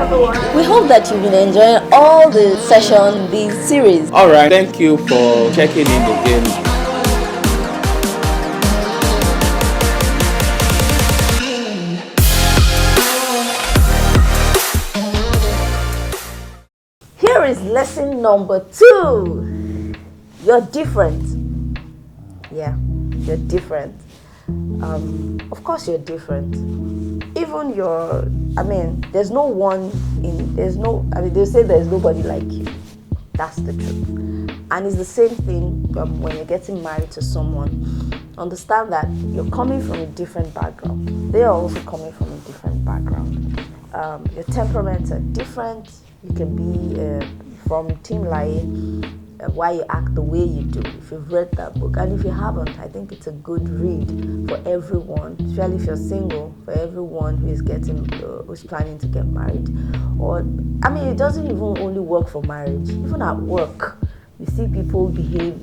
We hope that you've been enjoying all the session, the series. All right, thank you for checking in again. Here is lesson number 2. You're different. Yeah, you're different. Of course you're different. Even there's no one they say there's nobody like you. That's the truth. And it's the same thing when you're getting married to someone. Understand that you're coming from a different background. They are also coming from a different background. Your temperaments are different. You can be from Team Lai, why you act the way you do. If you've read that book, and if you haven't, I think it's a good read for everyone, especially if you're single, for everyone who is who's planning to get married. It doesn't even only work for marriage. Even at work, you see people behave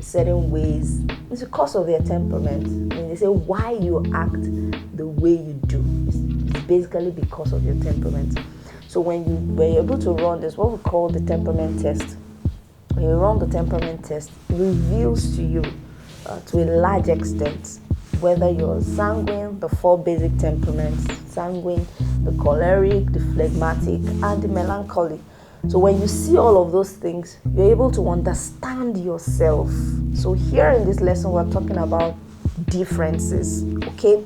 certain ways. It's because of their temperament. They say why you act the way you do. It's basically because of your temperament. So when you're able to run this, what we call the temperament test. When you run the temperament test, it reveals to you, to a large extent, whether you're sanguine, the 4 basic temperaments, sanguine, the choleric, the phlegmatic, and the melancholy. So when you see all of those things, you're able to understand yourself. So here in this lesson, we're talking about differences, okay?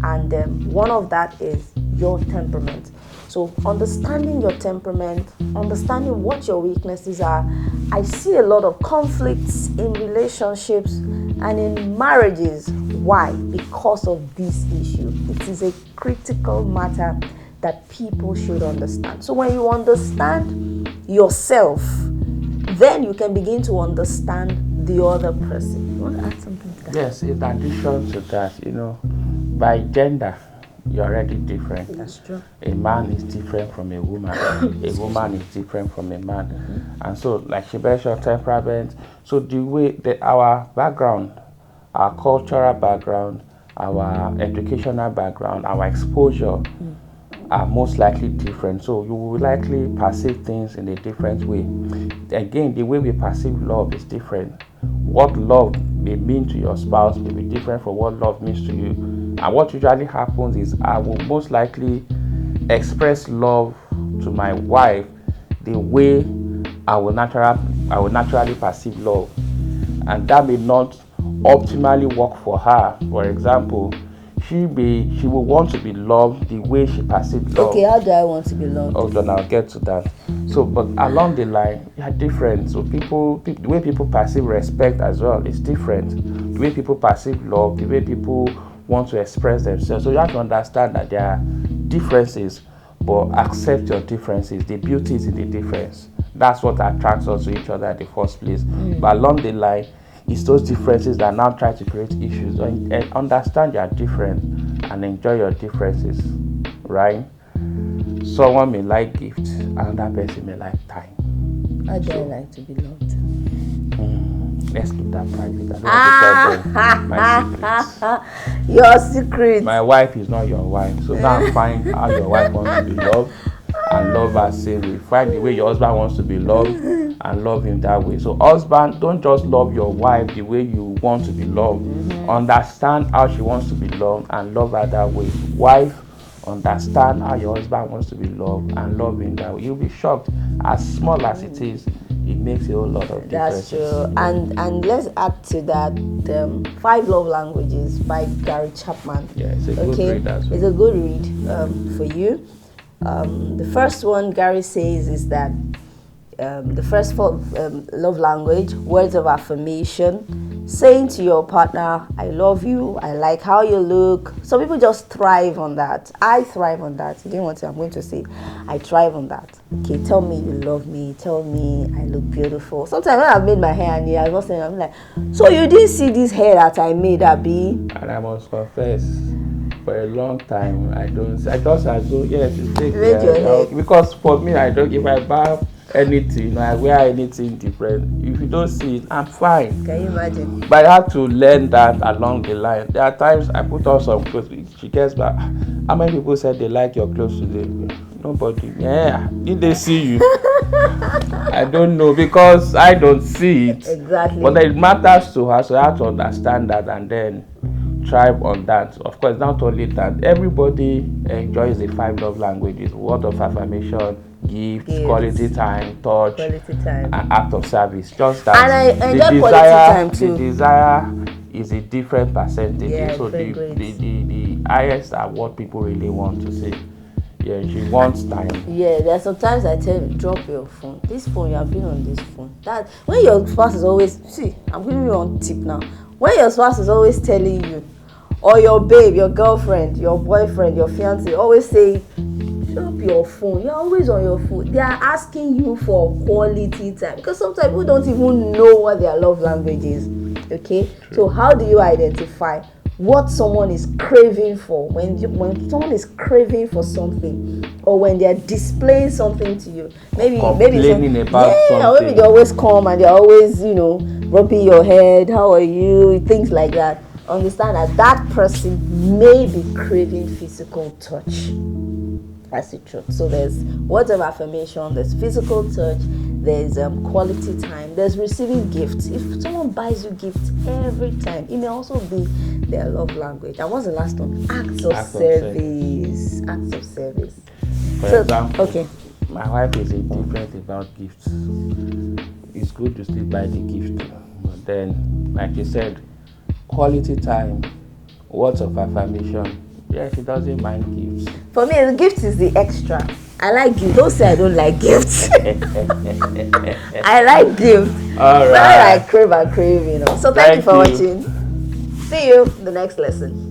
And one of that is your temperament. So understanding your temperament, understanding what your weaknesses are. I see a lot of conflicts in relationships and in marriages. Why? Because of this issue. It is a critical matter that people should understand. So when you understand yourself, then you can begin to understand the other person. You want to add something to that? Yes, in addition to that, by gender, you're already different. That's true. A man is different from a woman. A woman is different from a man. Mm-hmm. And so, like she mentioned, temperament. So the way our background, our cultural background, our educational background, our exposure are most likely different. So you will likely perceive things in a different way. Again, the way we perceive love is different. What love may mean to your spouse may be different from what love means to you. And what usually happens is I will most likely express love to my wife the way I will naturally perceive love. And that may not optimally work for her. For example, she will want to be loved the way she perceives love. Okay, how do I want to be loved? Oh, then I'll get to that. So, but along the line, they are different. So the way people perceive respect as well is different. The way people perceive love, the way people want to express themselves. So you have to understand that there are differences, but accept your differences. The beauty is in the difference. That's what attracts us to each other in the first place. But along the line, it's those differences that now try to create issues. And understand you are different and enjoy your differences, right? Someone may like gifts, another person may like time. How do I like to be loved? Let's keep that private. I don't want to tell them my secrets. Your secret. My wife is not your wife. So now find how your wife wants to be loved and love her safely. Find the way your husband wants to be loved and love him that way. So husband, don't just love your wife the way you want to be loved. Understand how she wants to be loved and love her that way. Wife, understand how your husband wants to be loved and love him that way. You'll be shocked. As small as it is, it makes a whole lot of difference. That's true. And let's add to that 5 Love Languages by Gary Chapman. Yeah, it's a good read as well. It's a good read for you. The first one Gary says is that the first love language, words of affirmation, saying to your partner, I love you, I like how you look. Some people just thrive on that. I thrive on that. You didn't want to, I'm going to say, I thrive on that. Okay, tell me you love me, tell me I look beautiful. Sometimes when I've made my hair and I'm not saying, I'm like, so you didn't see this hair that I made, Abby? And I must confess, for a long time, I just assume, yes, you take your hair. Because for me, I don't, if I bath, anything. I wear anything different. If you don't see it, I'm fine. Can you imagine? But I have to learn that along the line. There are times I put on some clothes. She gets back. How many people said they like your clothes today? Nobody. Yeah. Did they see you? I don't know because I don't see it. Exactly. But it matters to her, so I have to understand that and then thrive on that. Of course, not only that, everybody enjoys the 5 love languages: word of affirmation, gifts, quality time, touch, and act of service. Just that. And I enjoy the quality time too. The desire is a different percentage. Yeah, so the highest are what people really want to see. Yeah, she wants time. Yeah, there are sometimes I tell you, drop your phone. This phone, you have been on this phone. That when your spouse is always, see, I'm giving you one tip now. When your spouse is always telling you, or your babe, your girlfriend, your boyfriend, your fiance, always say, drop your phone. You're always on your phone. They are asking you for quality time, because sometimes people don't even know what their love language is. Okay, true. So how do you identify what someone is craving for? When someone is craving for something, or when they are displaying something to you, maybe complaining about something, or maybe they always come and they're always rubbing your head, how are you, things like that. Understand that person may be craving physical touch. That's the truth. So there's words of affirmation, there's physical touch, there's quality time, there's receiving gifts. If someone buys you gifts every time, it may also be their love language. And what's the last one? Acts of service. Acts of service. For example, okay, my wife is indifferent about gifts. It's good to still buy the gift, but then, like you said, quality time, words of affirmation. Yeah, she doesn't mind gifts. For me, the gift is the extra. I like gifts. Don't say I don't like gifts. I like gifts. All right. But I like crave. So thank you for watching. See you in the next lesson.